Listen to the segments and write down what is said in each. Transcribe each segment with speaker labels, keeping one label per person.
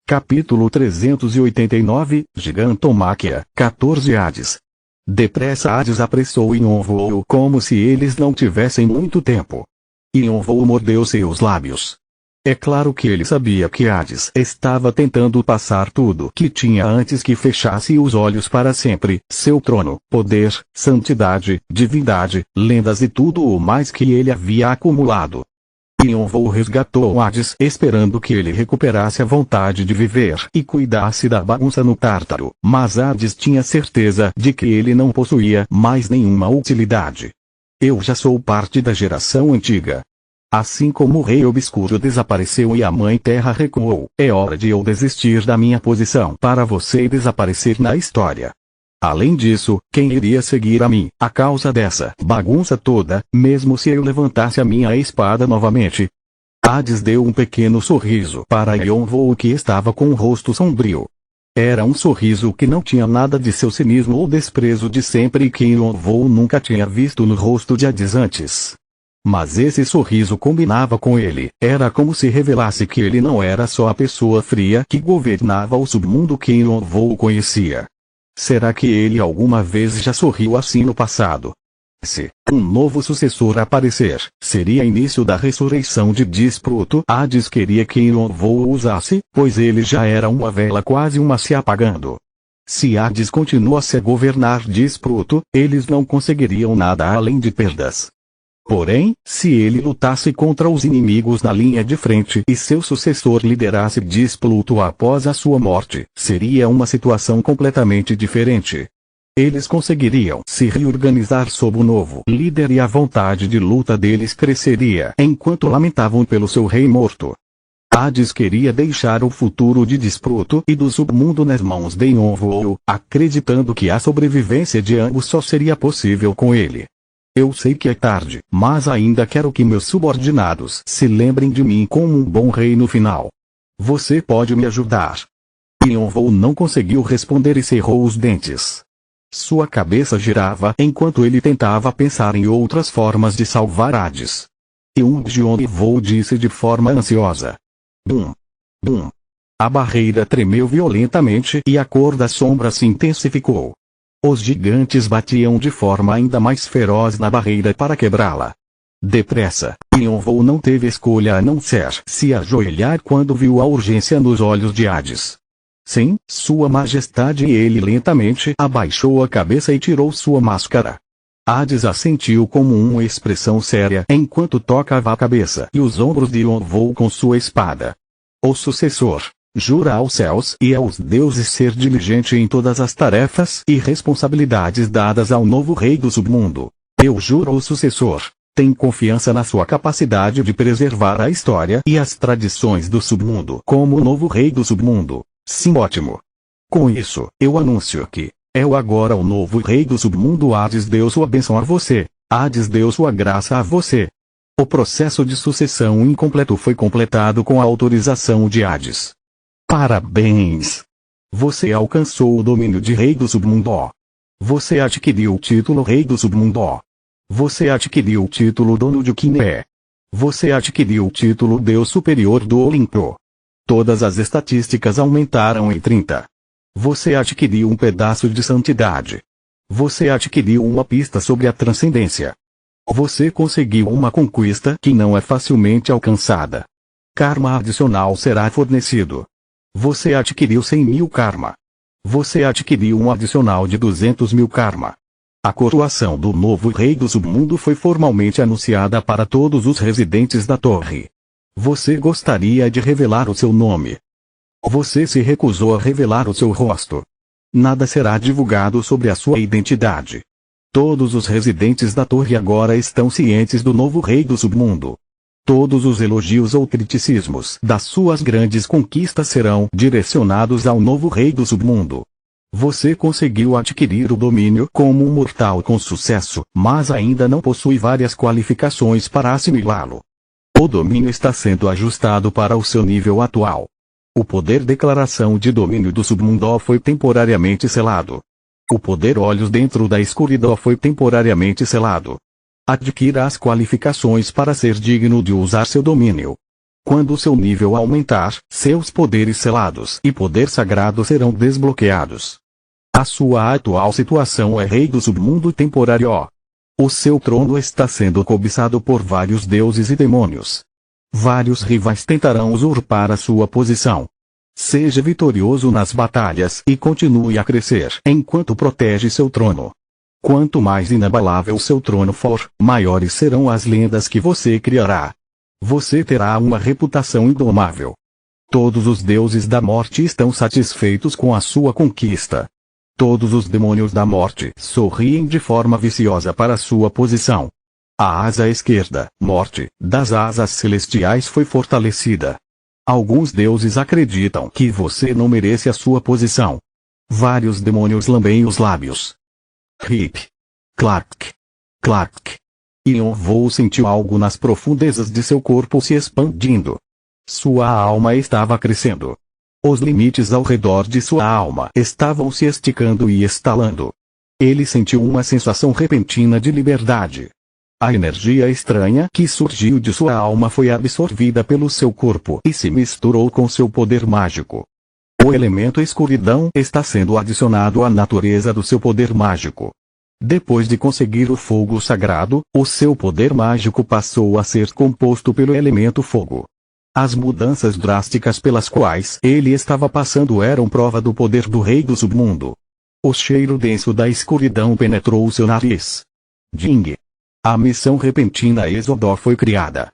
Speaker 1: Capítulo 389, Gigantomáquia, 14 Hades. Depressa Hades apressou Yonvoo como se eles não tivessem muito tempo. Yonvoo mordeu seus lábios. É claro que ele sabia que Hades estava tentando passar tudo que tinha antes que fechasse os olhos para sempre, seu trono, poder, santidade, divindade, lendas e tudo o mais que ele havia acumulado. Yonvoo resgatou Hades esperando que ele recuperasse a vontade de viver e cuidasse da bagunça no Tártaro, mas Hades tinha certeza de que ele não possuía mais nenhuma utilidade. Eu já sou parte da geração antiga. Assim como o Rei Obscuro desapareceu e a Mãe Terra recuou, é hora de eu desistir da minha posição para você desaparecer na história. Além disso, quem iria seguir a mim, a causa dessa bagunça toda, mesmo se eu levantasse a minha espada novamente? Hades deu um pequeno sorriso para Yonvoo que estava com o rosto sombrio. Era um sorriso que não tinha nada de seu cinismo ou desprezo de sempre e que Yonvoo nunca tinha visto no rosto de Hades antes. Mas esse sorriso combinava com ele, era como se revelasse que ele não era só a pessoa fria que governava o submundo que Yonvoo conhecia. Será que ele alguma vez já sorriu assim no passado? Se um novo sucessor aparecer, seria início da ressurreição de Disproto. Hades queria que Yonvoo usasse, pois ele já era uma vela quase uma se apagando. Se Hades continuasse a governar Disproto, eles não conseguiriam nada além de perdas. Porém, se ele lutasse contra os inimigos na linha de frente e seu sucessor liderasse Disproto após a sua morte, seria uma situação completamente diferente. Eles conseguiriam se reorganizar sob o novo líder e a vontade de luta deles cresceria enquanto lamentavam pelo seu rei morto. Hades queria deixar o futuro de Disproto e do submundo nas mãos de Yonvoo, acreditando que a sobrevivência de ambos só seria possível com ele. Eu sei que é tarde, mas ainda quero que meus subordinados se lembrem de mim como um bom rei no final. Você pode me ajudar? Yonvoo não conseguiu responder e cerrou os dentes. Sua cabeça girava enquanto ele tentava pensar em outras formas de salvar Hades. Yonvoo disse de forma ansiosa. Bum! Bum! A barreira tremeu violentamente e a cor da sombra se intensificou. Os gigantes batiam de forma ainda mais feroz na barreira para quebrá-la. Depressa, Yonvoo não teve escolha a não ser se ajoelhar quando viu a urgência nos olhos de Hades. Sim, Sua Majestade, e ele lentamente abaixou a cabeça e tirou sua máscara. Hades assentiu como uma expressão séria enquanto tocava a cabeça e os ombros de Yonvoo com sua espada. O sucessor. Jura aos céus e aos deuses ser diligente em todas as tarefas e responsabilidades dadas ao novo rei do submundo. Eu juro ao sucessor. Tem confiança na sua capacidade de preservar a história e as tradições do submundo como o novo rei do submundo. Sim, ótimo. Com isso, eu anuncio que eu agora o novo rei do submundo. Hades deu sua bênção a você. Hades deu sua graça a você. O processo de sucessão incompleto foi completado com a autorização de Hades. Parabéns! Você alcançou o domínio de Rei do Submundo. Você adquiriu o título Rei do Submundo. Você adquiriu o título Dono de Quiné. Você adquiriu o título Deus Superior do Olimpo. Todas as estatísticas aumentaram em 30. Você adquiriu um pedaço de santidade. Você adquiriu uma pista sobre a transcendência. Você conseguiu uma conquista que não é facilmente alcançada. Karma adicional será fornecido. Você adquiriu 100.000 karma. Você adquiriu um adicional de 200.000 karma. A coroação do novo rei do submundo foi formalmente anunciada para todos os residentes da torre. Você gostaria de revelar o seu nome? Você se recusou a revelar o seu rosto. Nada será divulgado sobre a sua identidade. Todos os residentes da torre agora estão cientes do novo rei do submundo. Todos os elogios ou criticismos das suas grandes conquistas serão direcionados ao novo rei do submundo. Você conseguiu adquirir o domínio como um mortal com sucesso, mas ainda não possui várias qualificações para assimilá-lo. O domínio está sendo ajustado para o seu nível atual. O poder declaração de domínio do submundo foi temporariamente selado. O poder olhos dentro da escuridão foi temporariamente selado. Adquira as qualificações para ser digno de usar seu domínio. Quando seu nível aumentar, seus poderes selados e poder sagrado serão desbloqueados. A sua atual situação é rei do submundo temporário. O seu trono está sendo cobiçado por vários deuses e demônios. Vários rivais tentarão usurpar a sua posição. Seja vitorioso nas batalhas e continue a crescer enquanto protege seu trono. Quanto mais inabalável seu trono for, maiores serão as lendas que você criará. Você terá uma reputação indomável. Todos os deuses da morte estão satisfeitos com a sua conquista. Todos os demônios da morte sorriem de forma viciosa para sua posição. A asa esquerda, morte, das asas celestiais foi fortalecida. Alguns deuses acreditam que você não merece a sua posição. Vários demônios lambem os lábios. Hip. Clark. Clark. Yonvou sentiu algo nas profundezas de seu corpo se expandindo. Sua alma estava crescendo. Os limites ao redor de sua alma estavam se esticando e estalando. Ele sentiu uma sensação repentina de liberdade. A energia estranha que surgiu de sua alma foi absorvida pelo seu corpo e se misturou com seu poder mágico. O elemento escuridão está sendo adicionado à natureza do seu poder mágico. Depois de conseguir o fogo sagrado, o seu poder mágico passou a ser composto pelo elemento fogo. As mudanças drásticas pelas quais ele estava passando eram prova do poder do rei do submundo. O cheiro denso da escuridão penetrou seu nariz. Ding. A missão repentina Êxodo foi criada.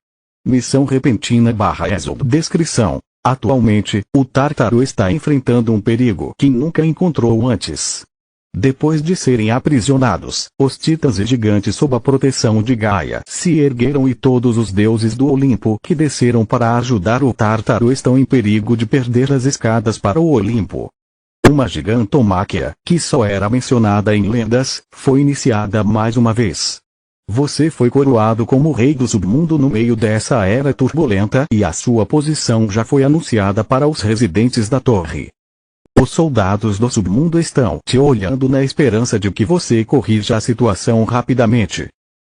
Speaker 1: Missão repentina /Êxodo. Descrição. Atualmente, o Tártaro está enfrentando um perigo que nunca encontrou antes. Depois de serem aprisionados, os titãs e gigantes sob a proteção de Gaia se ergueram e todos os deuses do Olimpo que desceram para ajudar o Tártaro estão em perigo de perder as escadas para o Olimpo. Uma gigantomáquia, que só era mencionada em lendas, foi iniciada mais uma vez. Você foi coroado como rei do submundo no meio dessa era turbulenta e a sua posição já foi anunciada para os residentes da torre. Os soldados do submundo estão te olhando na esperança de que você corrija a situação rapidamente.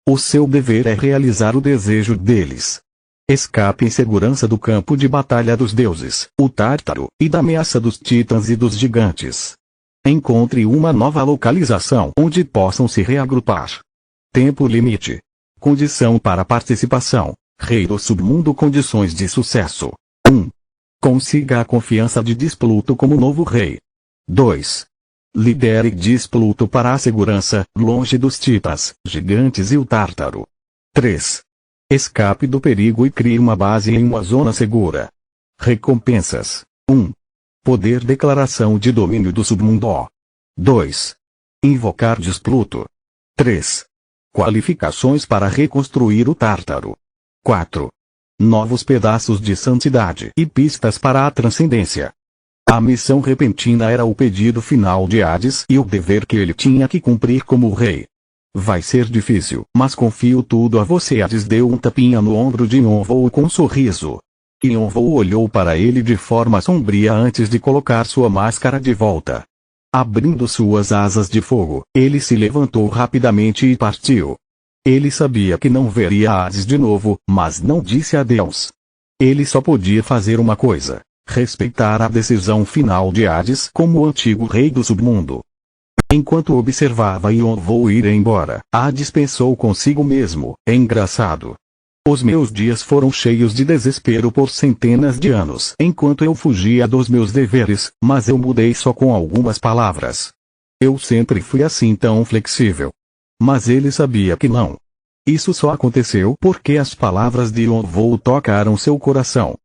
Speaker 1: O seu dever é realizar o desejo deles. Escape em segurança do campo de batalha dos deuses, o Tártaro, e da ameaça dos titãs e dos gigantes. Encontre uma nova localização onde possam se reagrupar. Tempo limite. Condição para participação. Rei do submundo. Condições de sucesso. 1. Consiga a confiança de Displuto como novo rei. 2. Lidere Displuto para a segurança, longe dos titãs, gigantes e o Tártaro. 3. Escape do perigo e crie uma base em uma zona segura. Recompensas. 1. Poder declaração de domínio do submundo. 2. Invocar Displuto. 3. Qualificações para reconstruir o Tártaro. 4. Novos pedaços de santidade e pistas para a transcendência. A missão repentina era o pedido final de Hades e o dever que ele tinha que cumprir como rei. Vai ser difícil, mas confio tudo a você. Hades deu um tapinha no ombro de Yonvou com um sorriso. Yonvou olhou para ele de forma sombria antes de colocar sua máscara de volta. Abrindo suas asas de fogo, ele se levantou rapidamente e partiu. Ele sabia que não veria Hades de novo, mas não disse adeus. Ele só podia fazer uma coisa: respeitar a decisão final de Hades como o antigo rei do submundo. Enquanto observava Yonvou ir embora, Hades pensou consigo mesmo: engraçado. Os meus dias foram cheios de desespero por centenas de anos enquanto eu fugia dos meus deveres, mas eu mudei só com algumas palavras. Eu sempre fui assim tão flexível. Mas ele sabia que não. Isso só aconteceu porque as palavras de Yonvou tocaram seu coração.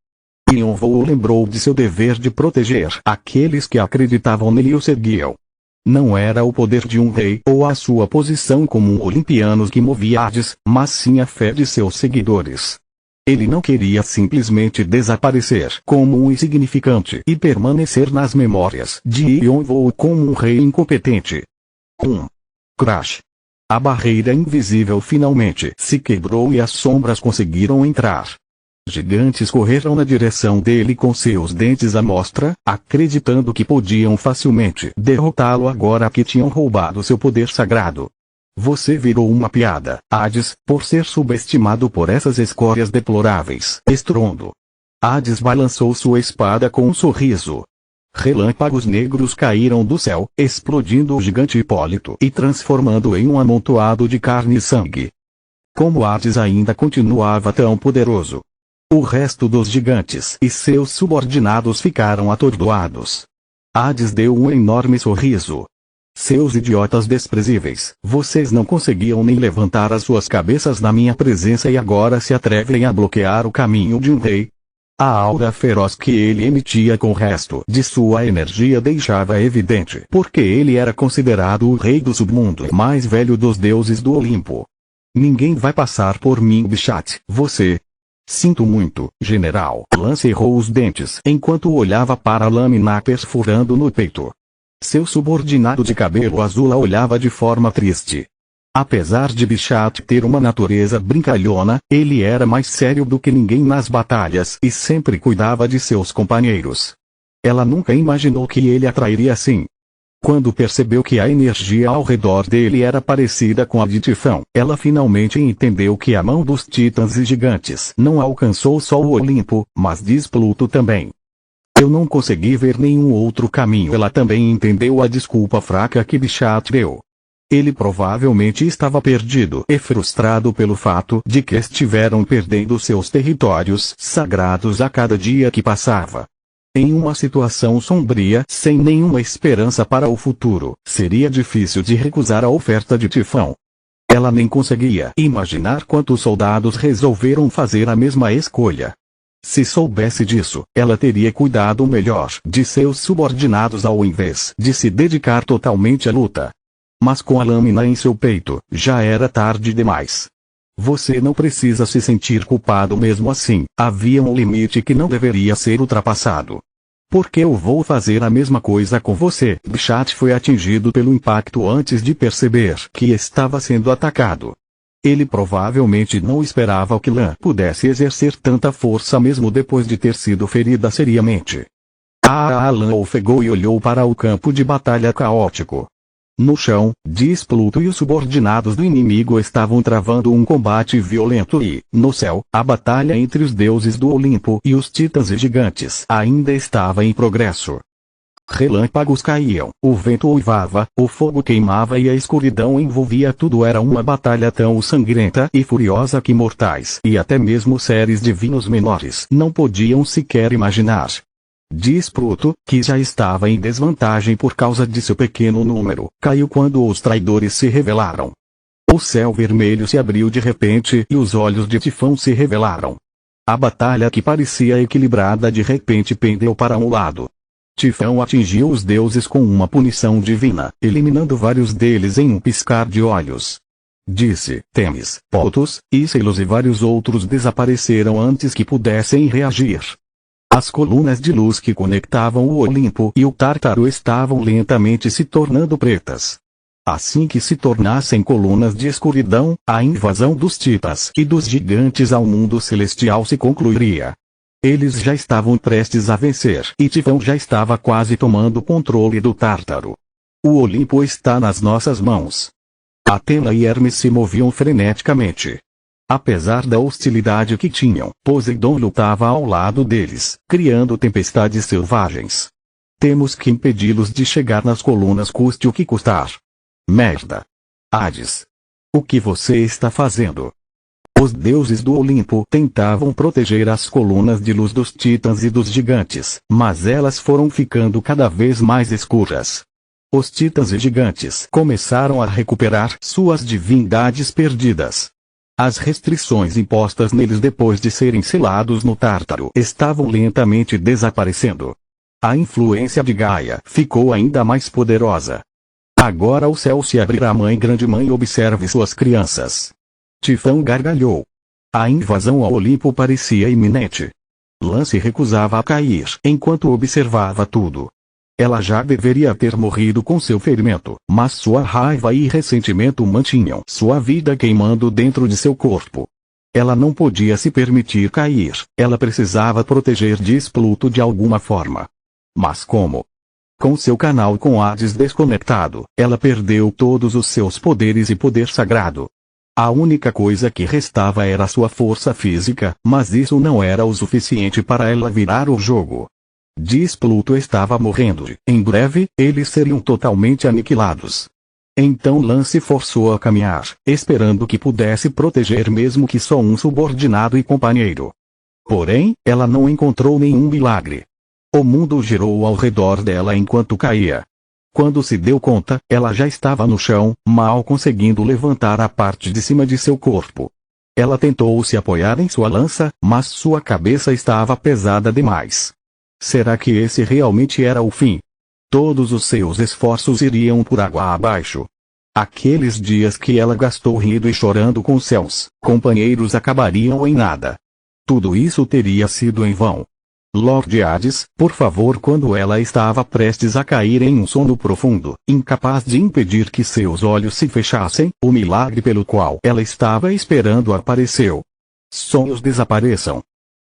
Speaker 1: Yonvou lembrou de seu dever de proteger aqueles que acreditavam nele e o seguiam. Não era o poder de um rei ou a sua posição como um olimpiano que movia Hades, mas sim a fé de seus seguidores. Ele não queria simplesmente desaparecer como um insignificante e permanecer nas memórias de Yonvou como um rei incompetente. 1. Crash. A barreira invisível finalmente se quebrou e as sombras conseguiram entrar. Gigantes correram na direção dele com seus dentes à mostra, acreditando que podiam facilmente derrotá-lo agora que tinham roubado seu poder sagrado. Você virou uma piada, Hades, por ser subestimado por essas escórias deploráveis. Estrondo. Hades balançou sua espada com um sorriso. Relâmpagos negros caíram do céu, explodindo o gigante Hipólito e transformando-o em um amontoado de carne e sangue. Como Hades ainda continuava tão poderoso, o resto dos gigantes e seus subordinados ficaram atordoados. Hades deu um enorme sorriso. Seus idiotas desprezíveis, vocês não conseguiam nem levantar as suas cabeças na minha presença e agora se atrevem a bloquear o caminho de um rei? A aura feroz que ele emitia com o resto de sua energia deixava evidente porque ele era considerado o rei do submundo mais velho dos deuses do Olimpo. Ninguém vai passar por mim, Bishat, você. Sinto muito, general. Lan cerrou os dentes enquanto olhava para a lâmina perfurando no peito. Seu subordinado de cabelo azul a olhava de forma triste. Apesar de Bishat ter uma natureza brincalhona, ele era mais sério do que ninguém nas batalhas e sempre cuidava de seus companheiros. Ela nunca imaginou que ele atrairia assim. Quando percebeu que a energia ao redor dele era parecida com a de Tifão, ela finalmente entendeu que a mão dos titãs e gigantes não alcançou só o Olimpo, mas diz Pluto também. Eu não consegui ver nenhum outro caminho. Ela também entendeu a desculpa fraca que Bishat deu. Ele provavelmente estava perdido e frustrado pelo fato de que estiveram perdendo seus territórios sagrados a cada dia que passava. Em uma situação sombria, sem nenhuma esperança para o futuro, seria difícil de recusar a oferta de Tifão. Ela nem conseguia imaginar quantos soldados resolveram fazer a mesma escolha. Se soubesse disso, ela teria cuidado melhor de seus subordinados ao invés de se dedicar totalmente à luta. Mas com a lâmina em seu peito, já era tarde demais. Você não precisa se sentir culpado mesmo assim, havia um limite que não deveria ser ultrapassado. Porque eu vou fazer a mesma coisa com você. Bishat foi atingido pelo impacto antes de perceber que estava sendo atacado. Ele provavelmente não esperava que Lan pudesse exercer tanta força mesmo depois de ter sido ferida seriamente. Lan ofegou e olhou para o campo de batalha caótico. No chão, diz Pluto e os subordinados do inimigo estavam travando um combate violento e, no céu, a batalha entre os deuses do Olimpo e os titãs e gigantes ainda estava em progresso. Relâmpagos caíam, o vento uivava, o fogo queimava e a escuridão envolvia tudo. Era uma batalha tão sangrenta e furiosa que mortais e até mesmo seres divinos menores não podiam sequer imaginar. Diz Pluto, que já estava em desvantagem por causa de seu pequeno número, caiu quando os traidores se revelaram. O céu vermelho se abriu de repente e os olhos de Tifão se revelaram. A batalha que parecia equilibrada de repente pendeu para um lado. Tifão atingiu os deuses com uma punição divina, eliminando vários deles em um piscar de olhos. Disse, Temis, Potos, Ícelos e vários outros desapareceram antes que pudessem reagir. As colunas de luz que conectavam o Olimpo e o Tártaro estavam lentamente se tornando pretas. Assim que se tornassem colunas de escuridão, a invasão dos titãs e dos gigantes ao mundo celestial se concluiria. Eles já estavam prestes a vencer e Tifão já estava quase tomando controle do Tártaro. O Olimpo está nas nossas mãos. Atena e Hermes se moviam freneticamente. Apesar da hostilidade que tinham, Poseidon lutava ao lado deles, criando tempestades selvagens. Temos que impedi-los de chegar nas colunas custe o que custar. Merda. Hades. O que você está fazendo? Os deuses do Olimpo tentavam proteger as colunas de luz dos titãs e dos gigantes, mas elas foram ficando cada vez mais escuras. Os titãs e gigantes começaram a recuperar suas divindades perdidas. As restrições impostas neles depois de serem selados no Tártaro estavam lentamente desaparecendo. A influência de Gaia ficou ainda mais poderosa. Agora o céu se abrirá. Mãe Grande Mãe, observe suas crianças. Tifão gargalhou. A invasão ao Olimpo parecia iminente. Lan se recusava a cair enquanto observava tudo. Ela já deveria ter morrido com seu ferimento, mas sua raiva e ressentimento mantinham sua vida queimando dentro de seu corpo. Ela não podia se permitir cair, ela precisava proteger diz Pluto de alguma forma. Mas como? Com seu canal com Hades desconectado, ela perdeu todos os seus poderes e poder sagrado. A única coisa que restava era sua força física, mas isso não era o suficiente para ela virar o jogo. Displuto estava morrendo. Em breve, eles seriam totalmente aniquilados. Então Lan se forçou a caminhar, esperando que pudesse proteger mesmo que só um subordinado e companheiro. Porém, ela não encontrou nenhum milagre. O mundo girou ao redor dela enquanto caía. Quando se deu conta, ela já estava no chão, mal conseguindo levantar a parte de cima de seu corpo. Ela tentou se apoiar em sua lança, mas sua cabeça estava pesada demais. Será que esse realmente era o fim? Todos os seus esforços iriam por água abaixo. Aqueles dias que ela gastou rindo e chorando com seus companheiros acabariam em nada. Tudo isso teria sido em vão. Lord Hades, por favor, quando ela estava prestes a cair em um sono profundo, incapaz de impedir que seus olhos se fechassem, o milagre pelo qual ela estava esperando apareceu. Sonhos desapareçam.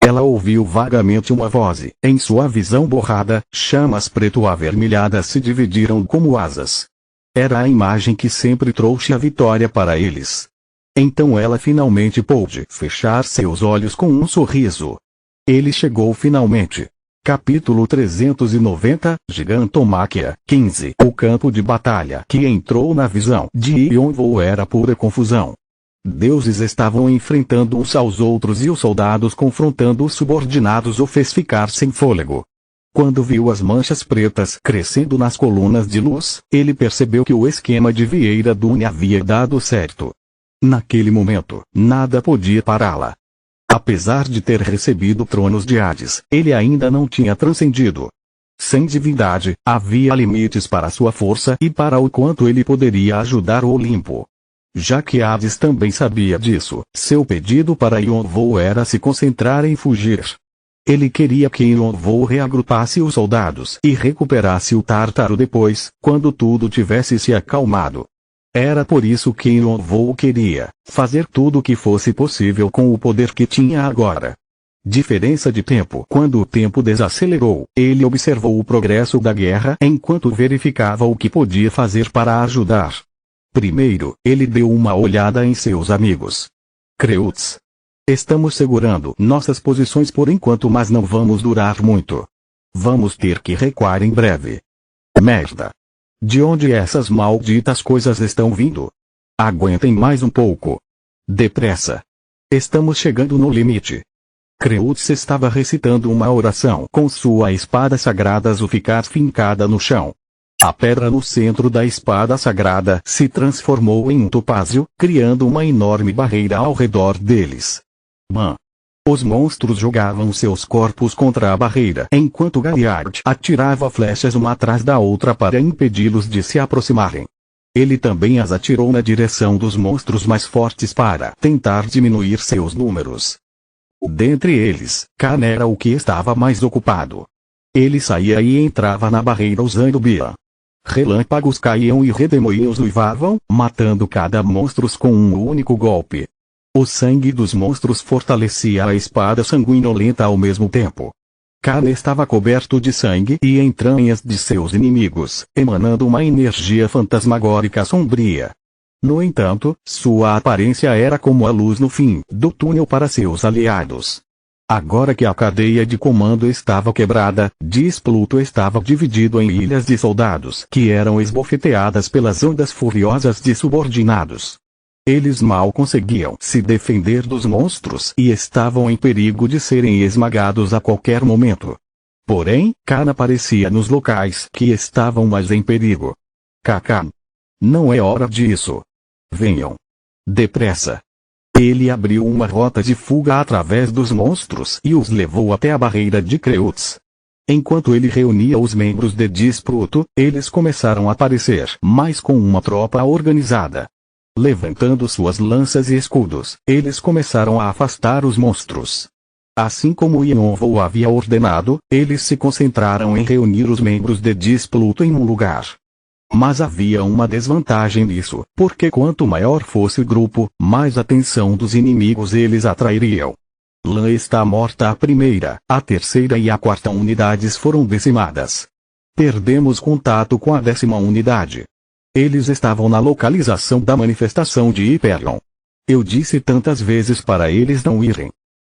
Speaker 1: Ela ouviu vagamente uma voz e, em sua visão borrada, chamas preto-avermelhadas se dividiram como asas. Era a imagem que sempre trouxe a vitória para eles. Então ela finalmente pôde fechar seus olhos com um sorriso. Ele chegou finalmente. Capítulo 390, Gigantomáquia, 15. O campo de batalha que entrou na visão de Yonvou era pura confusão. Deuses estavam enfrentando uns aos outros e os soldados confrontando os subordinados o fez ficar sem fôlego. Quando viu as manchas pretas crescendo nas colunas de luz, ele percebeu que o esquema de Vieira Dune havia dado certo. Naquele momento, nada podia pará-la. Apesar de ter recebido tronos de Hades, ele ainda não tinha transcendido. Sem divindade, havia limites para sua força e para o quanto ele poderia ajudar o Olimpo. Já que Hades também sabia disso, seu pedido para Yonvou era se concentrar em fugir. Ele queria que Yonvou reagrupasse os soldados e recuperasse o Tártaro depois, quando tudo tivesse se acalmado. Era por isso que Yonvou queria fazer tudo o que fosse possível com o poder que tinha agora. Diferença de tempo. Quando o tempo desacelerou, ele observou o progresso da guerra enquanto verificava o que podia fazer para ajudar. Primeiro, ele deu uma olhada em seus amigos. Creutz. Estamos segurando nossas posições por enquanto, mas não vamos durar muito. Vamos ter que recuar em breve. Merda. De onde essas malditas coisas estão vindo? Aguentem mais um pouco. Depressa. Estamos chegando no limite. Creutz estava recitando uma oração com sua espada sagrada Zuficar fincada no chão. A pedra no centro da espada sagrada se transformou em um topázio, criando uma enorme barreira ao redor deles. Os monstros jogavam seus corpos contra a barreira enquanto Galliard atirava flechas uma atrás da outra para impedi-los de se aproximarem. Ele também as atirou na direção dos monstros mais fortes para tentar diminuir seus números. Dentre eles, Khan era o que estava mais ocupado. Ele saía e entrava na barreira usando Bia. Relâmpagos caíam e redemoinhos uivavam, matando cada monstro com um único golpe. O sangue dos monstros fortalecia a espada sanguinolenta ao mesmo tempo. Khan estava coberto de sangue e entranhas de seus inimigos, emanando uma energia fantasmagórica sombria. No entanto, sua aparência era como a luz no fim do túnel para seus aliados. Agora que a cadeia de comando estava quebrada, Displuto estava dividido em ilhas de soldados que eram esbofeteadas pelas ondas furiosas de subordinados. Eles mal conseguiam se defender dos monstros e estavam em perigo de serem esmagados a qualquer momento. Porém, Khan aparecia nos locais que estavam mais em perigo. Kaká. Não é hora disso. Venham. Depressa. Ele abriu uma rota de fuga através dos monstros e os levou até a barreira de Creutz. Enquanto ele reunia os membros de Displuto, eles começaram a aparecer mais com uma tropa organizada. Levantando suas lanças e escudos, eles começaram a afastar os monstros. Assim como Yonvou havia ordenado, eles se concentraram em reunir os membros de Displuto em um lugar. Mas havia uma desvantagem nisso, porque quanto maior fosse o grupo, mais atenção dos inimigos eles atrairiam. Lan está morta. A primeira, a terceira e a quarta unidades foram dizimadas. Perdemos contato com a 10ª unidade. Eles estavam na localização da manifestação de Hyperion. Eu disse tantas vezes para eles não irem.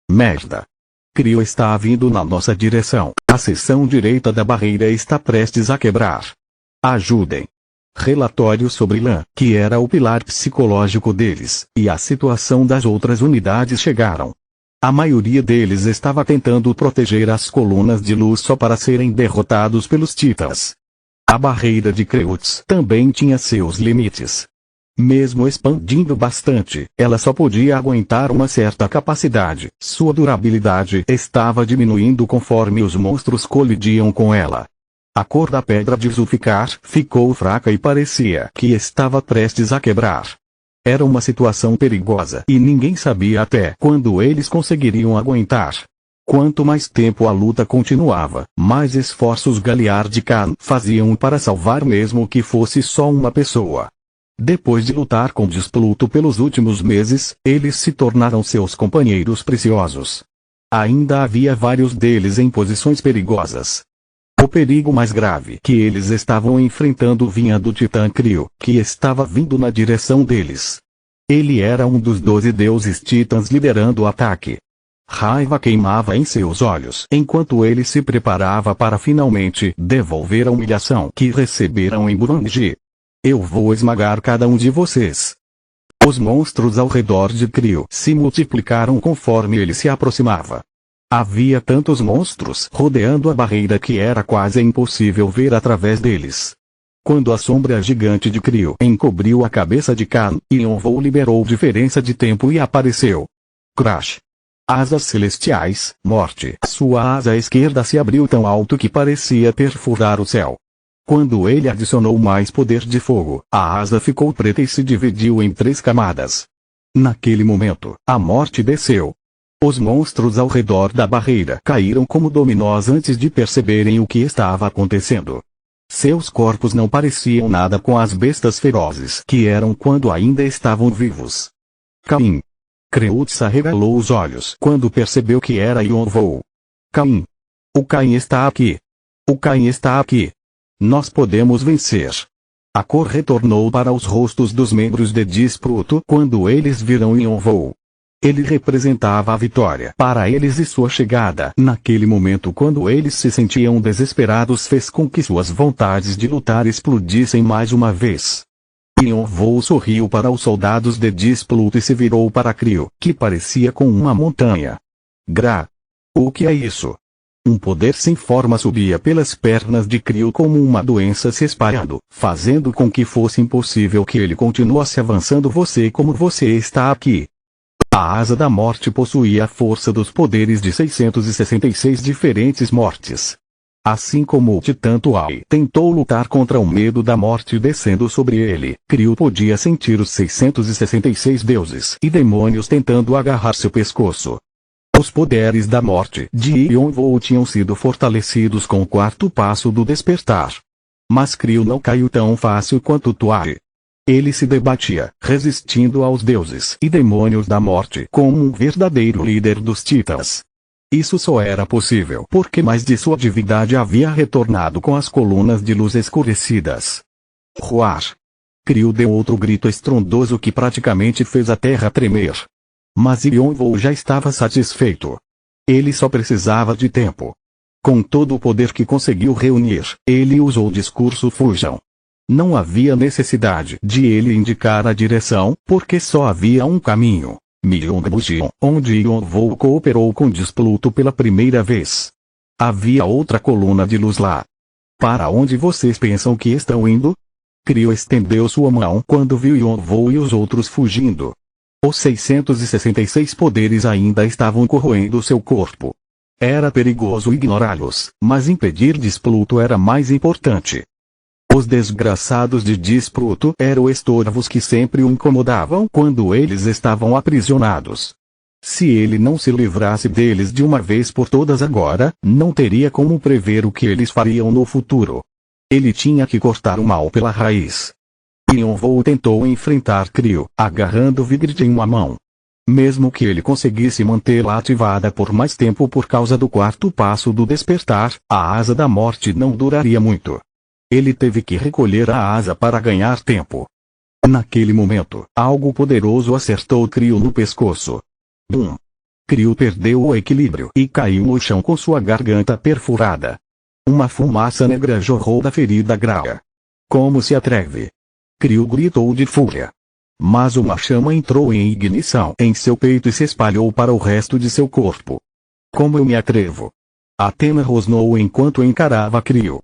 Speaker 1: Merda. Crio está vindo na nossa direção. A seção direita da barreira está prestes a quebrar. Ajudem. Relatório sobre Lan, que era o pilar psicológico deles, e a situação das outras unidades chegaram. A maioria deles estava tentando proteger as colunas de luz só para serem derrotados pelos titãs. A barreira de Kreutz também tinha seus limites. Mesmo expandindo bastante, ela só podia aguentar uma certa capacidade. Sua durabilidade estava diminuindo conforme os monstros colidiam com ela. A cor da pedra de Zulfikar ficou fraca e parecia que estava prestes a quebrar. Era uma situação perigosa e ninguém sabia até quando eles conseguiriam aguentar. Quanto mais tempo a luta continuava, mais esforços Galiard Khan faziam para salvar mesmo que fosse só uma pessoa. Depois de lutar com Despluto pelos últimos meses, eles se tornaram seus companheiros preciosos. Ainda havia vários deles em posições perigosas. O perigo mais grave que eles estavam enfrentando vinha do Titã Crio, que estava vindo na direção deles. Ele era um dos 12 deuses titãs liderando o ataque. Raiva queimava em seus olhos enquanto ele se preparava para finalmente devolver a humilhação que receberam em Burangi. Eu vou esmagar cada um de vocês. Os monstros ao redor de Crio se multiplicaram conforme ele se aproximava. Havia tantos monstros rodeando a barreira que era quase impossível ver através deles. Quando a sombra gigante de Crio encobriu a cabeça de Khan, Yonvou liberou diferença de tempo e apareceu. Crash. Asas celestiais, morte. Sua asa esquerda se abriu tão alto que parecia perfurar o céu. Quando ele adicionou mais poder de fogo, a asa ficou preta e se dividiu em 3 camadas. Naquele momento, a morte desceu. Os monstros ao redor da barreira caíram como dominós antes de perceberem o que estava acontecendo. Seus corpos não pareciam nada com as bestas ferozes que eram quando ainda estavam vivos. Caim. Kreutz arregalou os olhos quando percebeu que era Yonvou. Caim. O Caim está aqui. O Caim está aqui. Nós podemos vencer. A cor retornou para os rostos dos membros de Despluto quando eles viram Yonvou. Ele representava a vitória para eles e sua chegada naquele momento quando eles se sentiam desesperados fez com que suas vontades de lutar explodissem mais uma vez. Yonvou sorriu para os soldados de Despluto e se virou para Crio, que parecia com uma montanha. Gra. O que é isso? Um poder sem forma subia pelas pernas de Crio como uma doença se espalhando, fazendo com que fosse impossível que ele continuasse avançando como você está aqui. A asa da morte possuía a força dos poderes de 666 diferentes mortes. Assim como o Titã Tuai tentou lutar contra o medo da morte descendo sobre ele, Crio podia sentir os 666 deuses e demônios tentando agarrar seu pescoço. Os poderes da morte de Yonvou tinham sido fortalecidos com o 4º passo do despertar. Mas Crio não caiu tão fácil quanto Tuai. Ele se debatia, resistindo aos deuses e demônios da morte como um verdadeiro líder dos titãs. Isso só era possível porque mais de sua divindade havia retornado com as colunas de luz escurecidas. Roar! Crio deu outro grito estrondoso que praticamente fez a terra tremer. Mas Yonvou já estava satisfeito. Ele só precisava de tempo. Com todo o poder que conseguiu reunir, ele usou o discurso Fujam. Não havia necessidade de ele indicar a direção, porque só havia um caminho. Myeongbucheon, onde Yonvou cooperou com Despluto pela primeira vez. Havia outra coluna de luz lá. Para onde vocês pensam que estão indo? Crio estendeu sua mão quando viu Yonvou e os outros fugindo. Os 666 poderes ainda estavam corroendo seu corpo. Era perigoso ignorá-los, mas impedir Despluto era mais importante. Os desgraçados de Despluto eram estorvos que sempre o incomodavam quando eles estavam aprisionados. Se ele não se livrasse deles de uma vez por todas agora, não teria como prever o que eles fariam no futuro. Ele tinha que cortar o mal pela raiz. Yonvou tentou enfrentar Crio, agarrando Vigrid em uma mão. Mesmo que ele conseguisse mantê-la ativada por mais tempo por causa do 4º passo do despertar, a asa da morte não duraria muito. Ele teve que recolher a asa para ganhar tempo. Naquele momento, algo poderoso acertou Crio no pescoço. Bum! Crio perdeu o equilíbrio e caiu no chão com sua garganta perfurada. Uma fumaça negra jorrou da ferida Graha. Como se atreve? Crio gritou de fúria. Mas uma chama entrou em ignição em seu peito e se espalhou para o resto de seu corpo. Como eu me atrevo? Athena rosnou enquanto encarava Crio.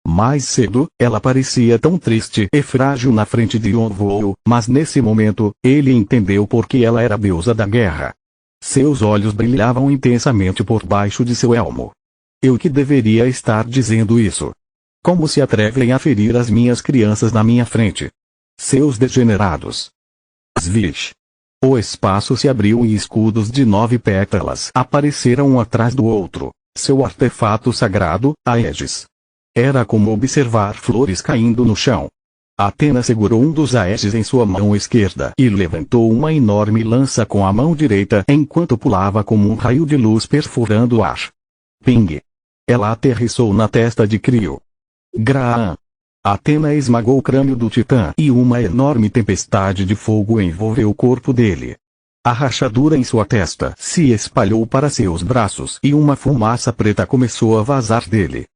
Speaker 1: Mais cedo, ela parecia tão triste e frágil na frente de Yonvoo, mas nesse momento, ele entendeu por que ela era a deusa da guerra. Seus olhos brilhavam intensamente por baixo de seu elmo. Eu que deveria estar dizendo isso? Como se atrevem a ferir as minhas crianças na minha frente? Seus degenerados! Svish! O espaço se abriu e escudos de 9 pétalas apareceram um atrás do outro, seu artefato sagrado, Aegis. Era como observar flores caindo no chão. Athena segurou um dos Aegis em sua mão esquerda e levantou uma enorme lança com a mão direita enquanto pulava como um raio de luz perfurando o ar. Ping! Ela aterrissou na testa de Crio. Graha! Athena esmagou o crânio do titã e uma enorme tempestade de fogo envolveu o corpo dele. A rachadura em sua testa se espalhou para seus braços e uma fumaça preta começou a vazar dele.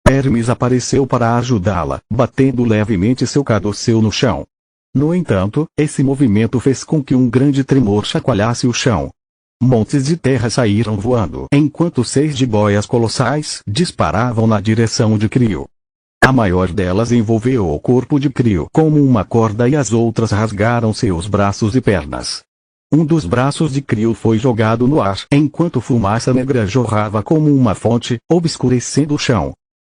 Speaker 1: Hermes apareceu para ajudá-la, batendo levemente seu cadossel no chão. No entanto, esse movimento fez com que um grande tremor chacoalhasse o chão. Montes de terra saíram voando, enquanto 6 jiboias colossais disparavam na direção de Crio. A maior delas envolveu o corpo de Crio como uma corda e as outras rasgaram seus braços e pernas. Um dos braços de Crio foi jogado no ar, enquanto fumaça negra jorrava como uma fonte, obscurecendo o chão.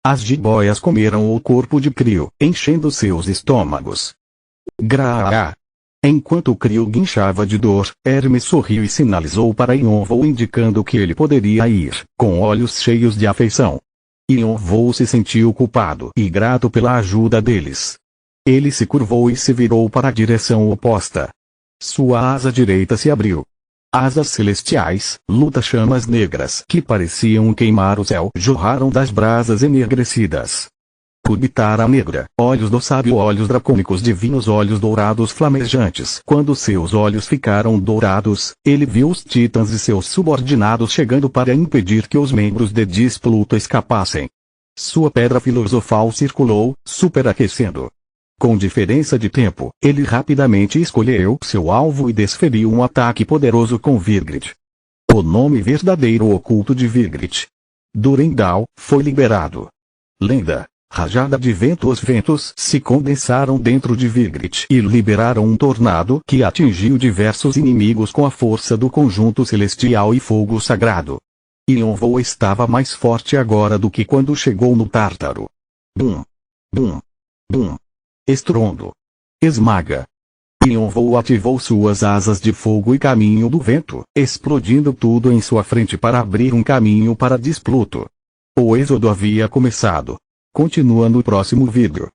Speaker 1: As jiboias comeram o corpo de Crio, enchendo seus estômagos. Graha! Enquanto Crio guinchava de dor, Hermes sorriu e sinalizou para Yonvoo indicando que ele poderia ir, com olhos cheios de afeição. Yonvoo se sentiu culpado e grato pela ajuda deles. Ele se curvou e se virou para a direção oposta. Sua asa direita se abriu. Asas celestiais, luta-chamas negras que pareciam queimar o céu jorraram das brasas enegrecidas. Kubitara negra, olhos do sábio, olhos dracônicos divinos, olhos dourados flamejantes. Quando seus olhos ficaram dourados, ele viu os titãs e seus subordinados chegando para impedir que os membros de Displuto escapassem. Sua pedra filosofal circulou, superaquecendo. Com diferença de tempo, ele rapidamente escolheu seu alvo e desferiu um ataque poderoso com Vigrid. O nome verdadeiro oculto de Vigrid, Durendal, foi liberado. Lenda. Rajada de vento. Os ventos se condensaram dentro de Vigrid e liberaram um tornado que atingiu diversos inimigos com a força do conjunto celestial e fogo sagrado. Yonvoo estava mais forte agora do que quando chegou no Tártaro. Bum! Bum! Bum! Estrondo! Esmaga! Yonvoo ativou suas asas de fogo e caminho do vento, explodindo tudo em sua frente para abrir um caminho para Displuto. O êxodo havia começado. Continua no próximo vídeo.